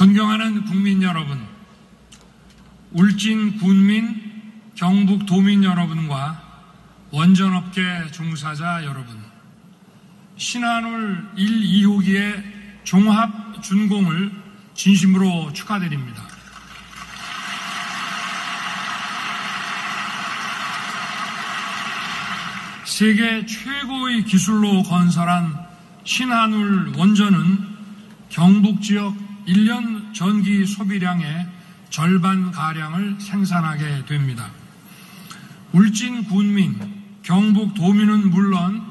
존경하는 국민 여러분, 울진 군민, 경북 도민 여러분과 원전업계 종사자 여러분, 신한울 1, 2호기의 종합 준공을 진심으로 축하드립니다. 세계 최고의 기술로 건설한 신한울 원전은 경북 지역 1년 전기 소비량의 절반가량을 생산하게 됩니다. 울진 군민, 경북 도민은 물론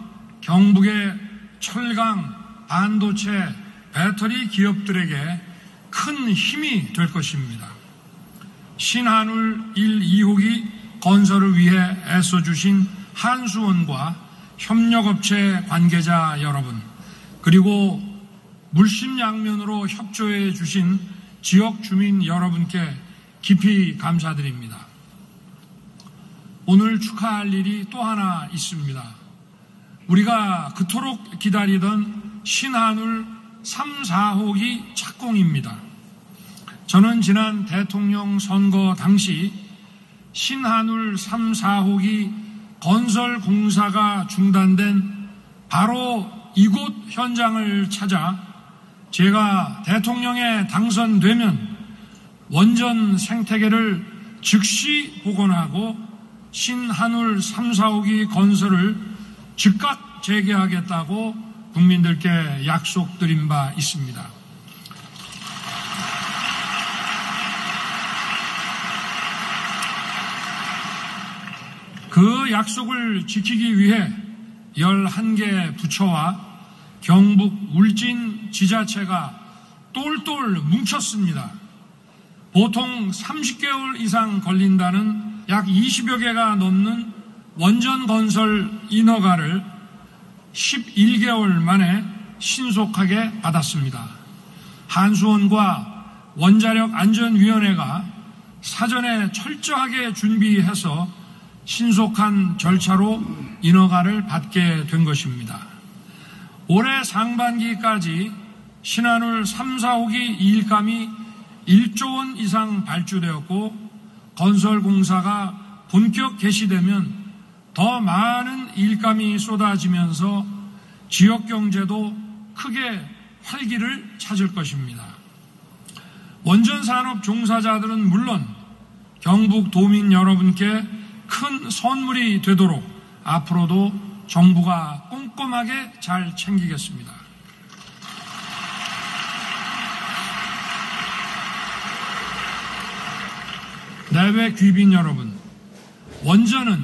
경북의 철강, 반도체, 배터리 기업들에게 큰 힘이 될 것입니다. 신한울 1, 2호기 건설을 위해 애써주신 한수원과 협력업체 관계자 여러분, 그리고 물심양면으로 협조해 주신 지역 주민 여러분께 깊이 감사드립니다. 오늘 축하할 일이 또 하나 있습니다. 우리가 그토록 기다리던 신한울 3, 4호기 착공입니다. 저는 지난 대통령 선거 당시 신한울 3, 4호기 건설 공사가 중단된 바로 이곳 현장을 찾아 제가 대통령에 당선되면 원전 생태계를 즉시 복원하고 신한울 3, 4호기 건설을 즉각 재개하겠다고 국민들께 약속드린 바 있습니다. 그 약속을 지키기 위해 11개 부처와 경북 울진 지자체가 똘똘 뭉쳤습니다. 보통 30개월 이상 걸린다는 약 20여 개가 넘는 원전 건설 인허가를 11개월 만에 신속하게 받았습니다. 한수원과 원자력안전위원회가 사전에 철저하게 준비해서 신속한 절차로 인허가를 받게 된 것입니다. 올해 상반기까지 신한울 3, 4호기 일감이 1조 원 이상 발주되었고 건설 공사가 본격 개시되면 더 많은 일감이 쏟아지면서 지역 경제도 크게 활기를 찾을 것입니다. 원전 산업 종사자들은 물론 경북 도민 여러분께 큰 선물이 되도록 앞으로도 정부가 꼼꼼하게 잘 챙기겠습니다. 내외 귀빈 여러분, 원전은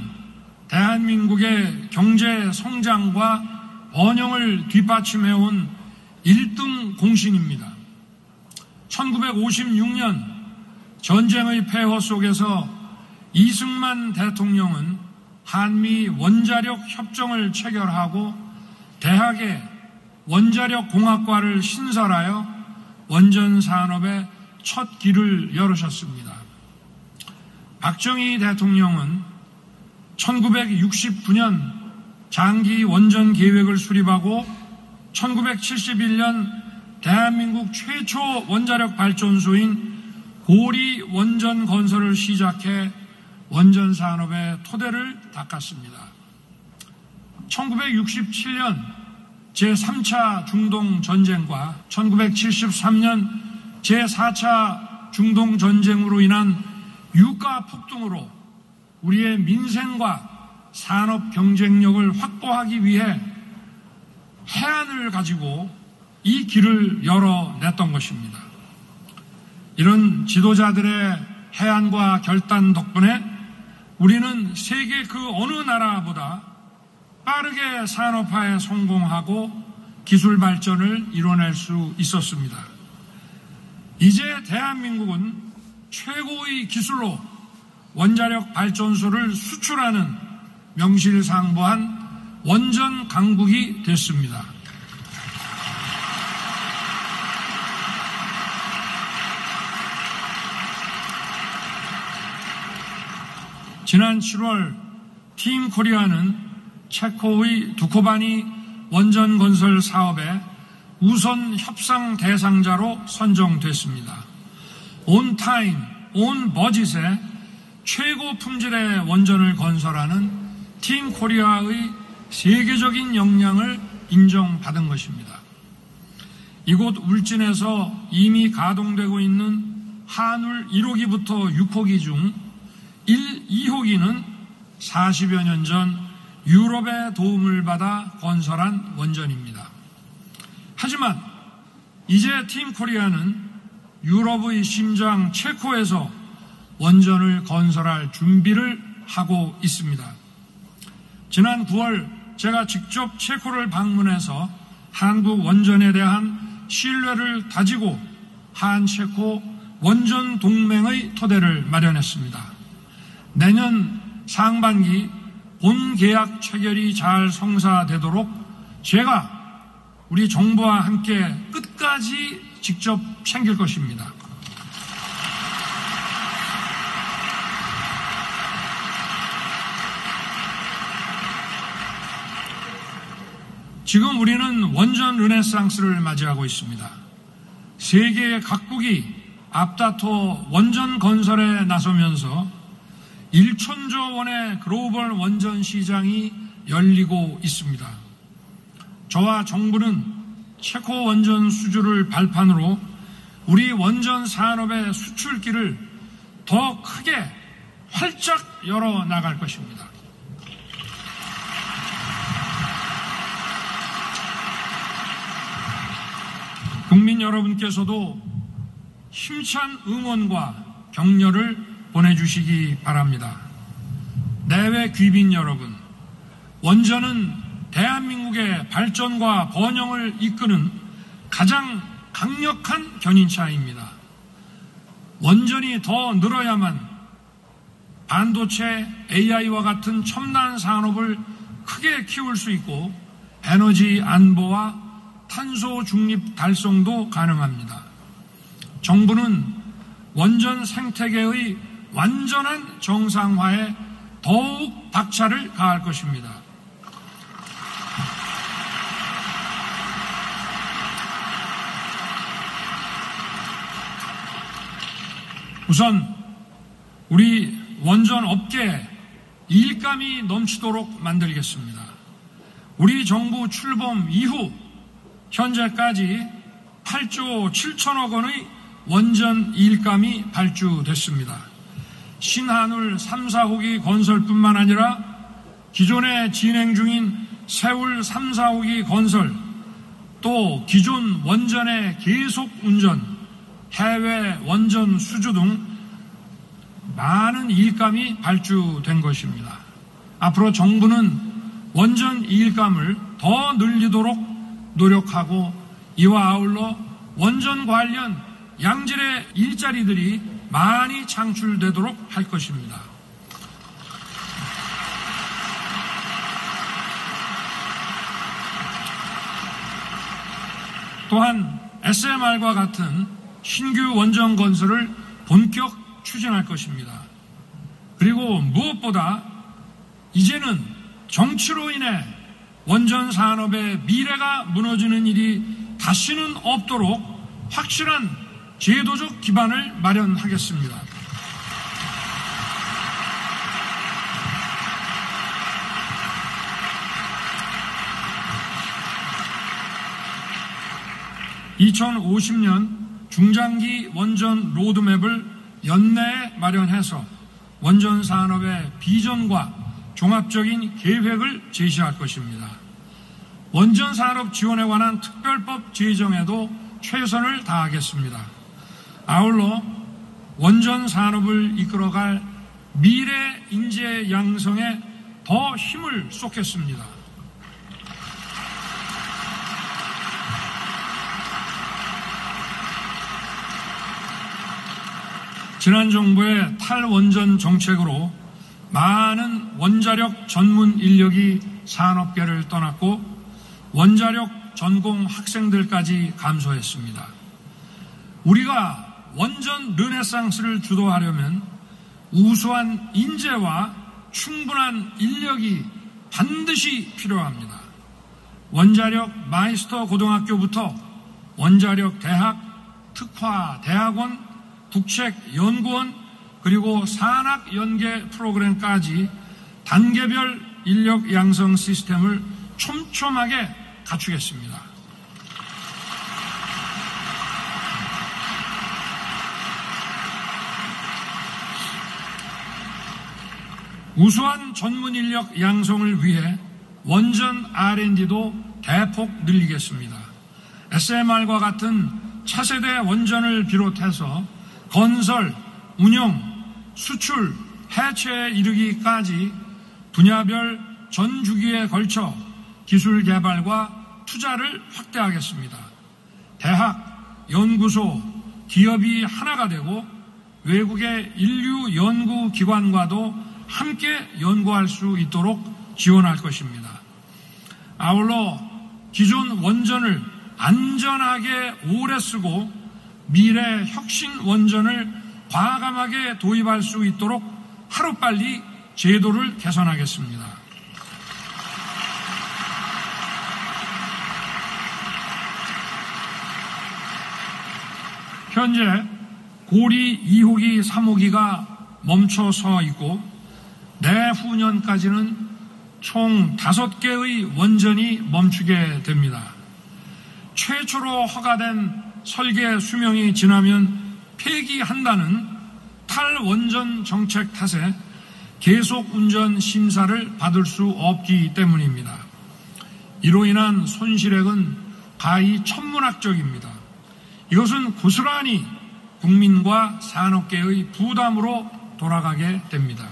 대한민국의 경제 성장과 번영을 뒷받침해온 1등 공신입니다. 1956년 전쟁의 폐허 속에서 이승만 대통령은 한미 원자력 협정을 체결하고 대학에 원자력 공학과를 신설하여 원전 산업의 첫 길을 열으셨습니다. 박정희 대통령은 1969년 장기 원전 계획을 수립하고 1971년 대한민국 최초 원자력 발전소인 고리 원전 건설을 시작해 원전 산업의 토대를 닦았습니다. 1967년 제3차 중동 전쟁과 1973년 제4차 중동 전쟁으로 인한 유가 폭등으로 우리의 민생과 산업 경쟁력을 확보하기 위해 해안을 가지고 이 길을 열어냈던 것입니다. 이런 지도자들의 해안과 결단 덕분에 우리는 세계 그 어느 나라보다 빠르게 산업화에 성공하고 기술 발전을 이뤄낼 수 있었습니다. 이제 대한민국은 최고의 기술로 원자력 발전소를 수출하는 명실상부한 원전 강국이 됐습니다. 지난 7월 팀 코리아는 체코의 두코바니 원전 건설 사업에 우선 협상 대상자로 선정됐습니다. 온 타임, 온 버짓에 최고 품질의 원전을 건설하는 팀 코리아의 세계적인 역량을 인정받은 것입니다. 이곳 울진에서 이미 가동되고 있는 한울 1호기부터 6호기 중 1, 2호기는 40여 년 전 유럽의 도움을 받아 건설한 원전입니다. 하지만 이제 팀 코리아는 유럽의 심장 체코에서 원전을 건설할 준비를 하고 있습니다. 지난 9월 제가 직접 체코를 방문해서 한국 원전에 대한 신뢰를 다지고 한체코 원전 동맹의 토대를 마련했습니다. 내년 상반기 본 계약 체결이 잘 성사되도록 제가 우리 정부와 함께 끝까지 직접 챙길 것입니다. 지금 우리는 원전 르네상스를 맞이하고 있습니다. 세계 각국이 앞다퉈 원전 건설에 나서면서 1천조 원의 글로벌 원전 시장이 열리고 있습니다. 저와 정부는 체코 원전 수주를 발판으로 우리 원전 산업의 수출길을 더 크게 활짝 열어 나갈 것입니다. 국민 여러분께서도 힘찬 응원과 격려를 보내주시기 바랍니다. 내외 귀빈 여러분, 원전은 대한민국의 발전과 번영을 이끄는 가장 강력한 견인차입니다. 원전이 더 늘어야만 반도체, AI와 같은 첨단 산업을 크게 키울 수 있고 에너지 안보와 탄소 중립 달성도 가능합니다. 정부는 원전 생태계의 완전한 정상화에 더욱 박차를 가할 것입니다. 우선 우리 원전 업계에 일감이 넘치도록 만들겠습니다. 우리 정부 출범 이후 현재까지 8조 7천억 원의 원전 일감이 발주됐습니다. 신한울 3, 4호기 건설뿐만 아니라 기존에 진행 중인 세울 3, 4호기 건설, 또 기존 원전의 계속 운전, 해외 원전 수주 등 많은 일감이 발주된 것입니다. 앞으로 정부는 원전 일감을 더 늘리도록 노력하고 이와 아울러 원전 관련 양질의 일자리들이 많이 창출되도록 할 것입니다. 또한 SMR과 같은 신규 원전 건설을 본격 추진할 것입니다. 그리고 무엇보다 이제는 정치로 인해 원전 산업의 미래가 무너지는 일이 다시는 없도록 확실한 제도적 기반을 마련하겠습니다. (2050년) 중장기 원전 로드맵을 연내에 마련해서 원전 산업의 비전과 종합적인 계획을 제시할 것입니다. 원전 산업 지원에 관한 특별법 제정에도 최선을 다하겠습니다. 아울러 원전 산업을 이끌어갈 미래 인재 양성에 더 힘을 쏟겠습니다. 지난 정부의 탈원전 정책으로 많은 원자력 전문 인력이 산업계를 떠났고 원자력 전공 학생들까지 감소했습니다. 우리가 원전 르네상스를 주도하려면 우수한 인재와 충분한 인력이 반드시 필요합니다. 원자력 마이스터 고등학교부터 원자력 대학, 특화 대학원, 국책연구원, 그리고 산학 연계 프로그램까지 단계별 인력 양성 시스템을 촘촘하게 갖추겠습니다. 우수한 전문 인력 양성을 위해 원전 R&D도 대폭 늘리겠습니다. SMR과 같은 차세대 원전을 비롯해서 건설, 운영, 수출, 해체에 이르기까지 분야별 전 주기에 걸쳐 기술 개발과 투자를 확대하겠습니다. 대학, 연구소, 기업이 하나가 되고 외국의 인류 연구 기관과도 함께 연구할 수 있도록 지원할 것입니다. 아울러 기존 원전을 안전하게 오래 쓰고 미래 혁신 원전을 과감하게 도입할 수 있도록 하루빨리 제도를 개선하겠습니다. 현재 고리 2호기, 3호기가 멈춰서 있고 내후년까지는 총 5개의 원전이 멈추게 됩니다. 최초로 허가된 설계 수명이 지나면 폐기한다는 탈원전 정책 탓에 계속 운전 심사를 받을 수 없기 때문입니다. 이로 인한 손실액은 가히 천문학적입니다. 이것은 고스란히 국민과 산업계의 부담으로 돌아가게 됩니다.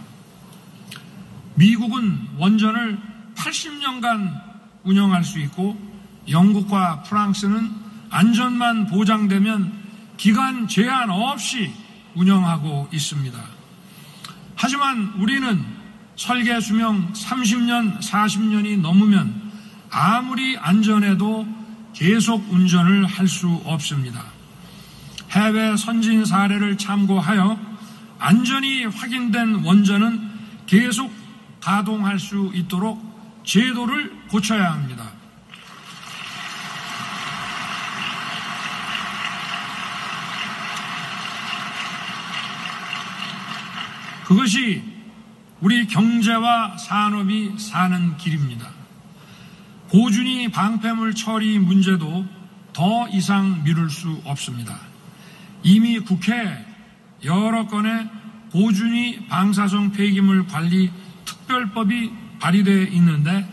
미국은 원전을 80년간 운영할 수 있고 영국과 프랑스는 안전만 보장되면 기간 제한 없이 운영하고 있습니다. 하지만 우리는 설계 수명 30년, 40년이 넘으면 아무리 안전해도 계속 운전을 할 수 없습니다. 해외 선진 사례를 참고하여 안전이 확인된 원전은 계속 가동할 수 있도록 제도를 고쳐야 합니다. 그것이 우리 경제와 산업이 사는 길입니다. 고준위 방패물 처리 문제도 더 이상 미룰 수 없습니다. 이미 국회에 여러 건의 고준위 방사성 폐기물 관리 특별법이 발의되어 있는데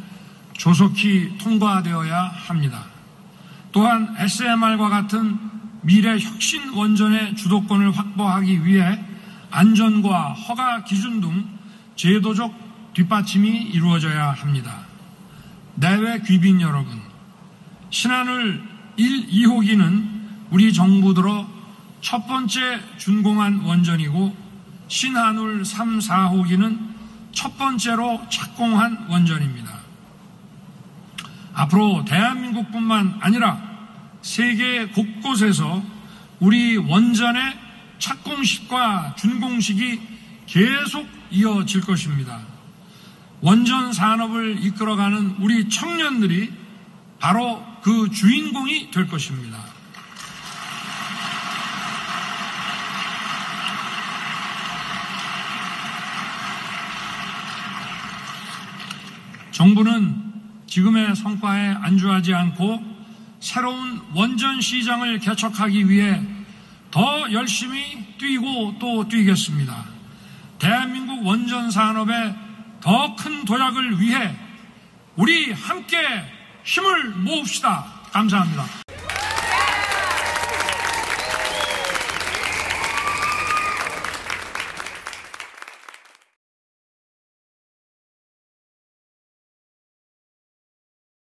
조속히 통과되어야 합니다. 또한 SMR과 같은 미래 혁신 원전의 주도권을 확보하기 위해 안전과 허가 기준 등 제도적 뒷받침이 이루어져야 합니다. 내외 귀빈 여러분, 신한울 1, 2호기는 우리 정부 들어 첫 번째 준공한 원전이고 신한울 3, 4호기는 첫 번째로 착공한 원전입니다. 앞으로 대한민국뿐만 아니라 세계 곳곳에서 우리 원전의 착공식과 준공식이 계속 이어질 것입니다. 원전 산업을 이끌어가는 우리 청년들이 바로 그 주인공이 될 것입니다. 정부는 지금의 성과에 안주하지 않고 새로운 원전 시장을 개척하기 위해 더 열심히 뛰고 또 뛰겠습니다. 대한민국 원전 산업의 더 큰 도약을 위해 우리 함께 힘을 모읍시다. 감사합니다.